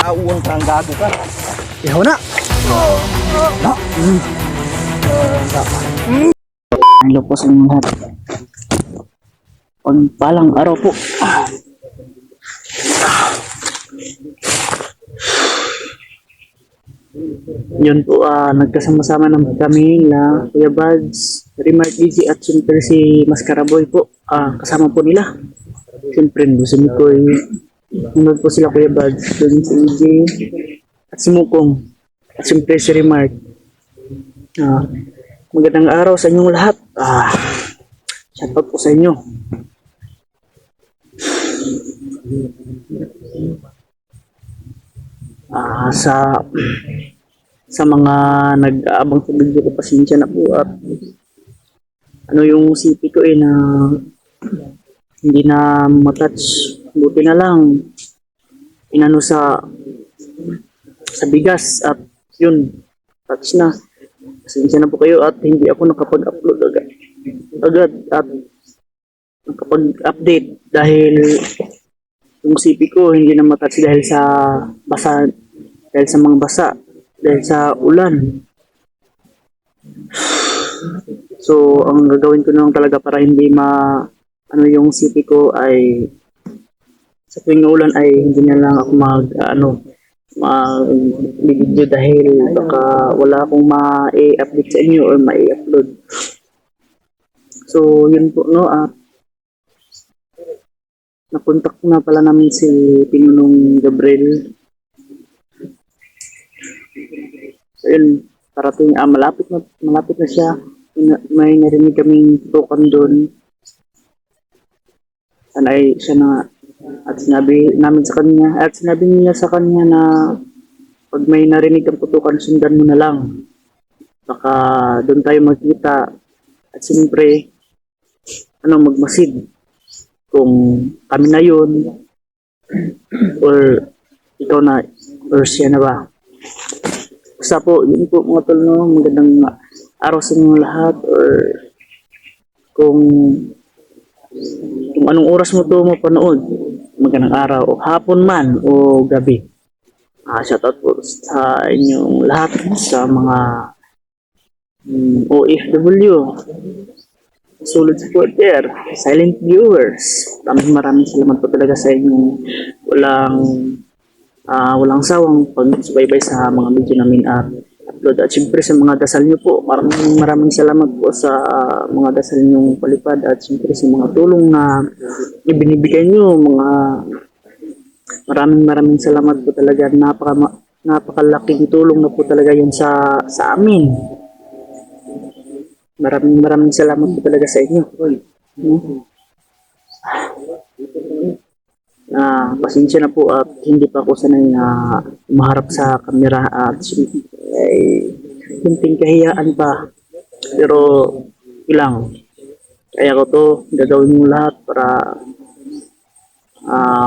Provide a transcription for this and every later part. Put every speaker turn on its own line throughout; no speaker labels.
Nauwang kang gago ka. Ihaw na. Hello po sa inyo lahat. Pagpalang araw po. Yun po, nagkasama-sama naman kami na Kuya Buds, Remark DJ at siyempre si Mascaraboy po. Kasama po nila. Siyempre, si Mikoy. Nunod po sila Kuya Buds, dun si EJ at si Mukong. At siyempre si Remark. Magandang araw sa inyong lahat. Shoutout po sa inyo. Sa mga nag-aabang sa video ko, pasensya na po at yung CP ko na hindi na matouch. Buti na lang inano sa bigas at yun, touch na. Pasensya na po kayo at hindi ako nakapag-upload agad at nakapag-update dahil yung CP ko hindi na matouch dahil sa basa, dahil sa mga basa, dahil sa ulan. So, ang gagawin ko na lang talaga para hindi yung CP ko ay sa tuwing ulan ay hindi na lang ako mag-video dahil baka wala akong ma-update sa inyo or ma-upload. So, yun po, at nakontak na pala namin si Pinunong Gabriel. So, yun, parating, malapit na siya. May narinig kaming tutukan doon. Sana ay siya na at sinabi niya sa kanya na pag may narinig kang putukan, sundan mo na lang. Baka doon tayo magkita. At siyempre, magmasid. Kung kami na yun, or ikaw na, or siya na ba. Basta po, yun po mga tol, magandang araw sa inyo lahat, or kung anong oras mo to mapanood, magandang araw, o hapon man, o gabi. Shoutout po sa inyong lahat, sa mga OFW, solid supporter, silent viewers. Maraming salamat po talaga sa inyong walang sawang pagsubaybay sa mga video namin at upload. At siyempre sa mga dasal nyo po, maraming salamat po sa mga dasal nyong palipad at siyempre sa mga tulong na ibinibigay nyo. Maraming salamat po talaga. Napakalaking tulong na po talaga yun sa amin. Maraming salamat po talaga sa inyo. Pasensya na po at hindi pa ako sanay na maharap sa kamera at kunting kahiyaan pa. Pero ilang. Kaya ko to, gagawin mo lahat para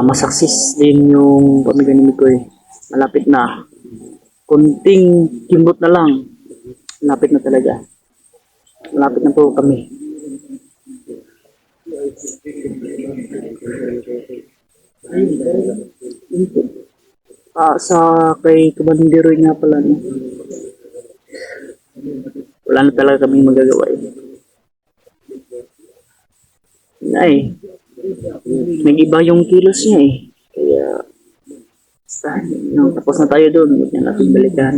masaksis din yung pamilya ni Mikoy. Malapit na. Kunting kimbot na lang. Malapit na talaga. Malapit na po kami. Sa kay Kabandiroy nga pala, wala na talaga kami magagawa. Nag-iba yung kilos niya Kaya tapos na tayo doon, huwag na natin balikan.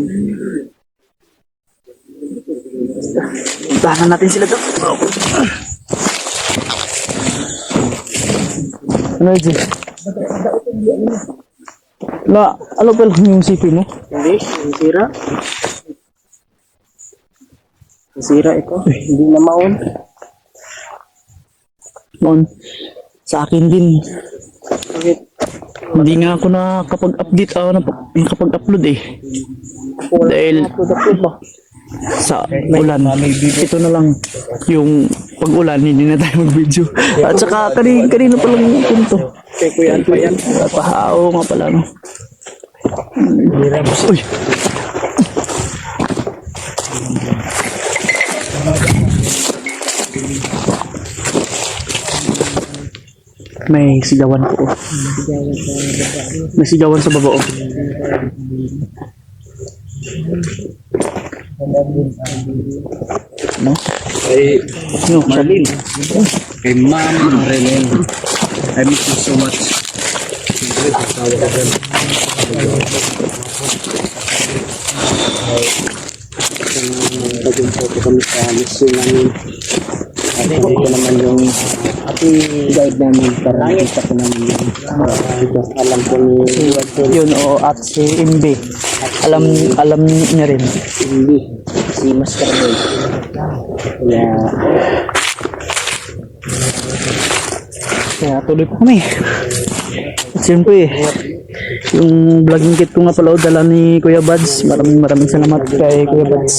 Puntahan natin sila doon. Ano yun? Ano pa lang yung CP mo? Hindi, sira. Sira ito. Hindi na maon. Sa akin din. Bakit? Hindi nga ako nakapag-update, nakapag-upload Dahil sa ulan. Ito na lang yung pag-ulan, hindi na tayo mag-video. At saka kanina pa lang yung punto. Kuya pa yan. Oo nga pala, Uy! May sigawan po. Oh. May sigawan sa baba. Oh. No?
Kay
No,
Marlene. Kay Ma'am Marlene. I miss you so much. Siyempre, sasawa ka dyan. Naging photo kami sa mission namin. At ito naman yung guide namin para nakita ko namin yun. Because alam ko ni
Yun, oo. At si Imbe. Alam niya rin.
hindi si Master Boy.
Kaya tuloy po kami. At siyempre, yung vlogging kit ko nga pala, dala ni Kuya Buds. Maraming salamat kay Kuya Buds.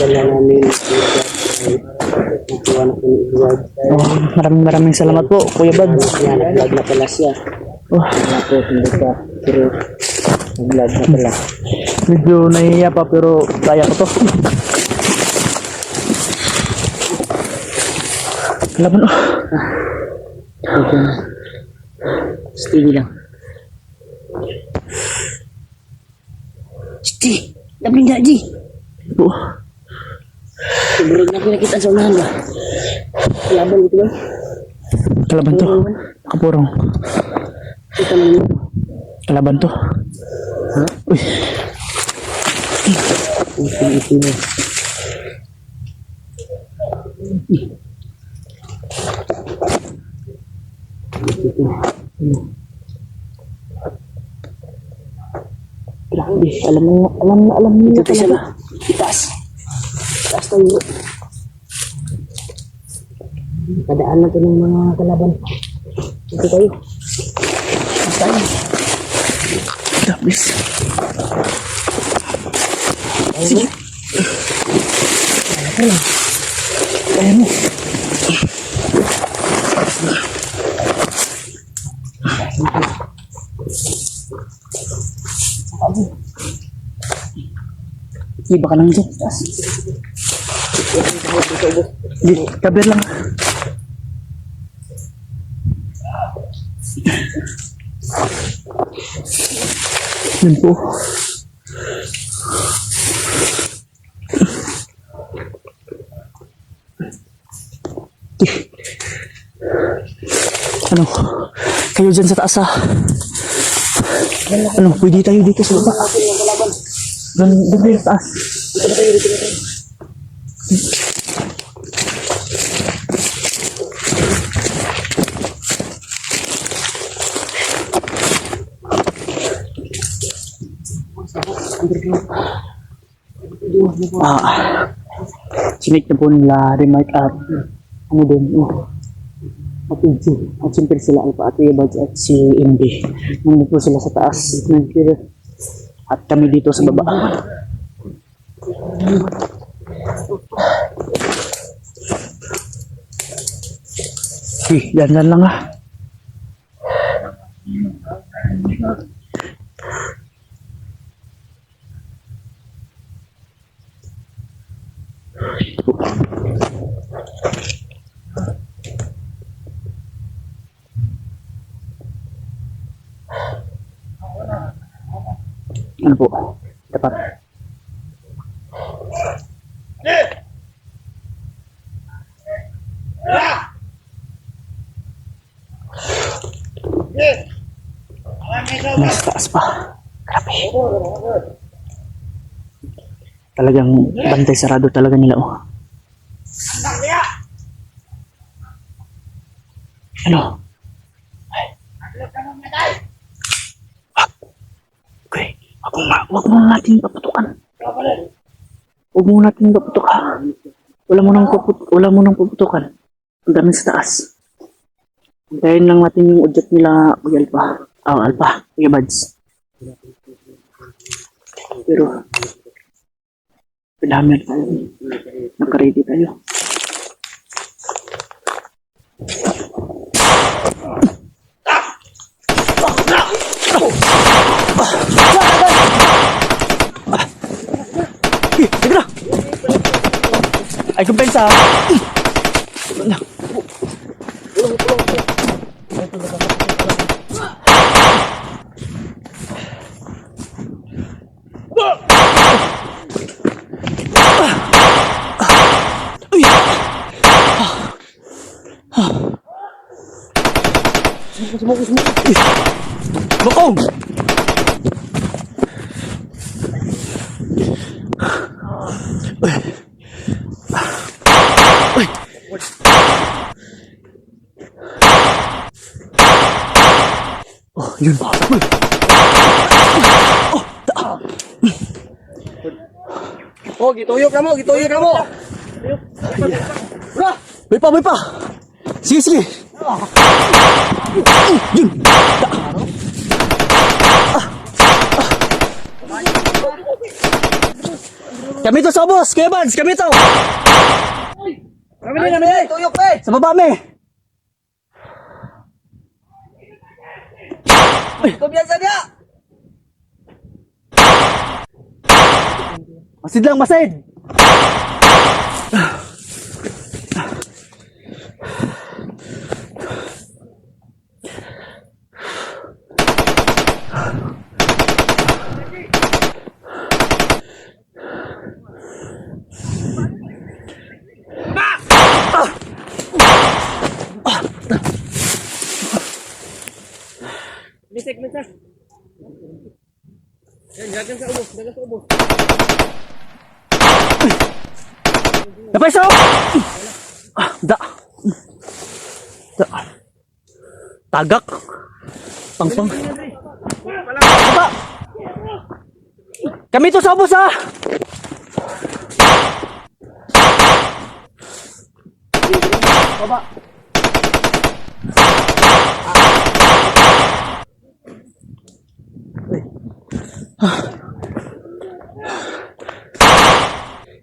Dala namin kuha na ko ni Edward.
Oh, maraming salamat po, Kuya Buds.
Yan, nag-vlog na pala siya.
Oh,
Tapos hindi pa, pero nag-vlog na pala.
medyo nahihiya pa pero kaya ko to. Laban oh.
Steady lang. Steady! Labing na, G!
Oh,
Sobrang na pinakita sa unahan ba? Laban ito ba?
kalaban to. Kapurong.
Kita mo yun.
Kalaban to.
Ha?
Uy,
Ito na.
grabe. Alam niyo
Ito siya ba? Itaas. Itaas tayo. Kadaan na ito ng mga kalaban. Ito tayo. Itaas tayo.
Grabe. Sige. Kaya mo. Iba ka lang dyan. Taas. Di, kabir lang. Yun po. Ano? Kayo dyan sa taas ha? Ano? Pwede tayo dito sa baba. Doon tayo sa taas. Sinik na po nila remark at ano din, at Insi, at siyempre sila Alpha at Kuya Buds at si Indy. Nandito po sila sa taas at kami dito sa baba. Yan lang ah. Ano po? Dapat. Mas taas pa. Grabe. Talagang bantay sarado talaga nila oh. Ano? Okay. Wag mo natin paputukan. Wag mo natin paputukan. Wala mo nang paputukan. Ang dami sa taas. Hintayin lang natin yung udyat nila, Kuya Alpha. Alpha, Kuya Buds. Pero, pinahamil tayo. Naka-ready tayo. Sige na! Ay, kumpensa! Bakong! Oh, yun.
Oh, gituyok na mo, gituyok na mo.
May pa. Sige, sige. Yun. Kami to sa boss, Kuya Vance, kami to.
Kami din, tuyok pa
Sa baba, me.
Kumpiyansa niya.
Masid lang, masid.
Bisik na siya. Yan, dagan sa ubos.
Napaisaw! Da. Tagak. Pang. Baba. Kami to sa bus, ha. Baba.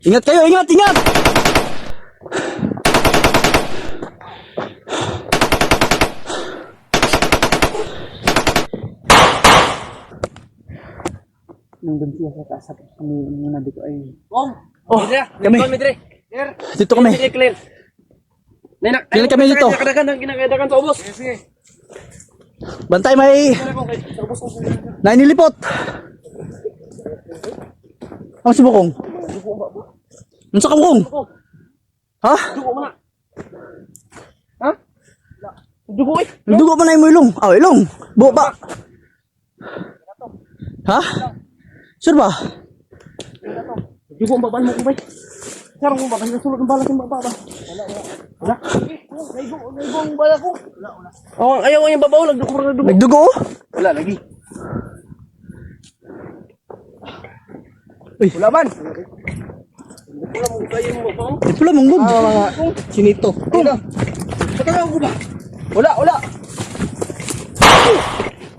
Ingat kayo, ingat! Nandun siya sa taas kami muna dito ay...
Oh,
kami.
Midre.
Dito kami.
Clear.
Clear kami dito.
Kinakadagan sa ubos. Sige.
Bantay, may... Nainilipot. Ang si Bukong? Ano sa kabukong? Ha?
Dugo mo na. Ha? Dugo eh.
Nagdugo pa na yung ilong. Ilong. Buo pa. Ha? Sure ba?
Dugo ang babaan mo kumbay. Sarang mo ba? Kasi nasulot ng bala sa baba ba? Wala. Naigo ang bala ko. Wala. Oh, ayaw yung babaw. Nagdugo.
Nagdugo?
Wala, lagi.
Uy.
Wala man. Wala mo kayo mo babaw.
Di pala mong log.
Mga sinito. Wala. Patagaw ko ba? Wala.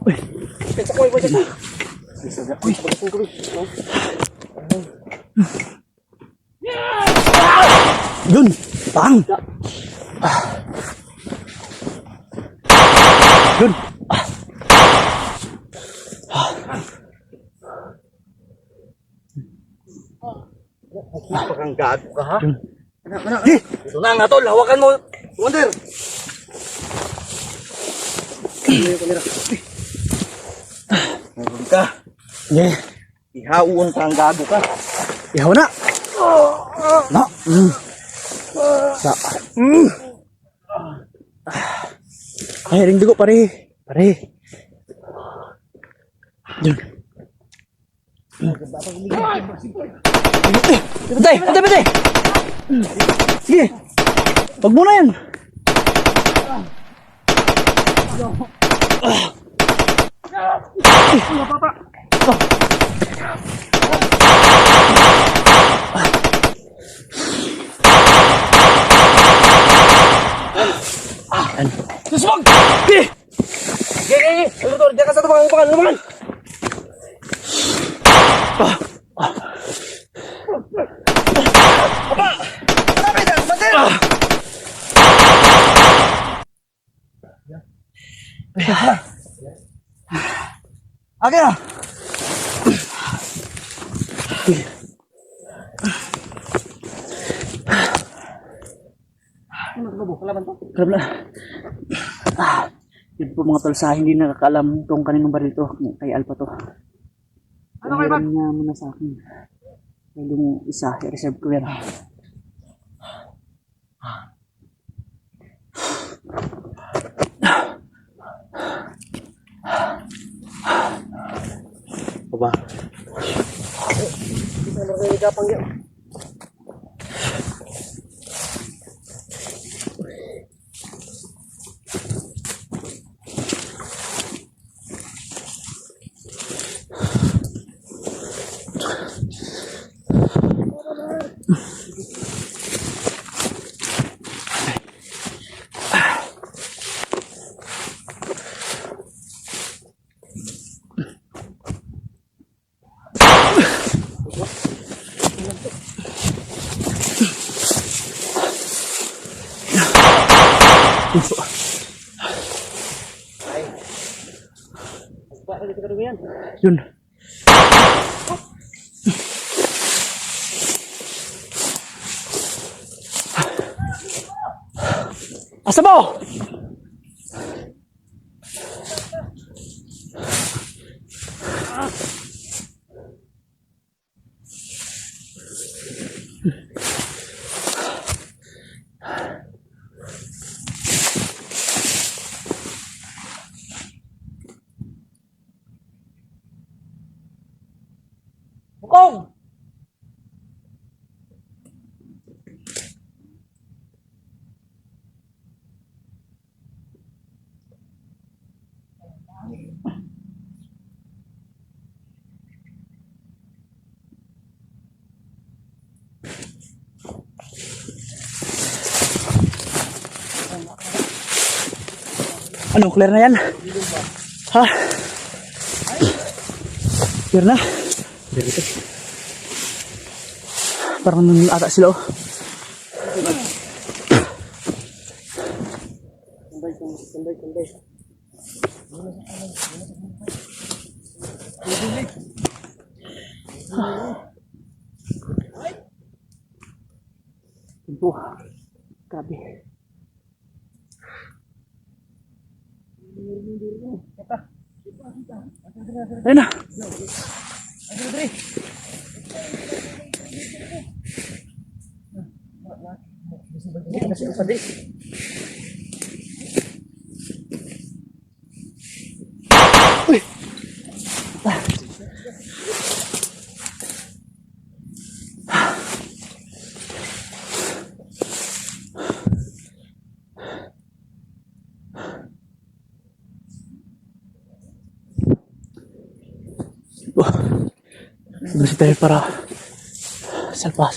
Uy.
Kaya ko iba dyan. Uy.
Yun. Pang. Yun.
Pakang gago ka ha? Anak. Ito na nga tol. Hawakan mo. Wonder. Kamera. Meron ka.
Yeah.
Ihauon ka ang gago ka.
Ihaw na. Na. Sa. Ay, ring dugo pare. Yun. Patay. Sige. Wag mo na yan.
Susubog! Okay. Tol, diyan ka sa lumangan. Apa! Sabi na, matin! Okay na.
Karab na. Yun po mga tol, sa hindi nakakalam tong kaninong baril to, kay Alpha to.
Ano kayo ba?
Niya muna sa akin. Kaya yung isa, i-reserve ko yan.
gapang yun.
Yun. Asa mo?
Bukong!
Ano, clear na yan? Ha? Clear na? Parang nung ata sila, oh.
Kambay.
Ito. Grabe. Ayun na. Uy. Bersih tayo para salpa.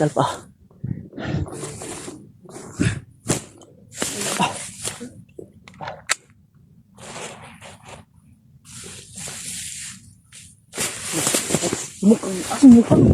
Mukhang, asing mukhang.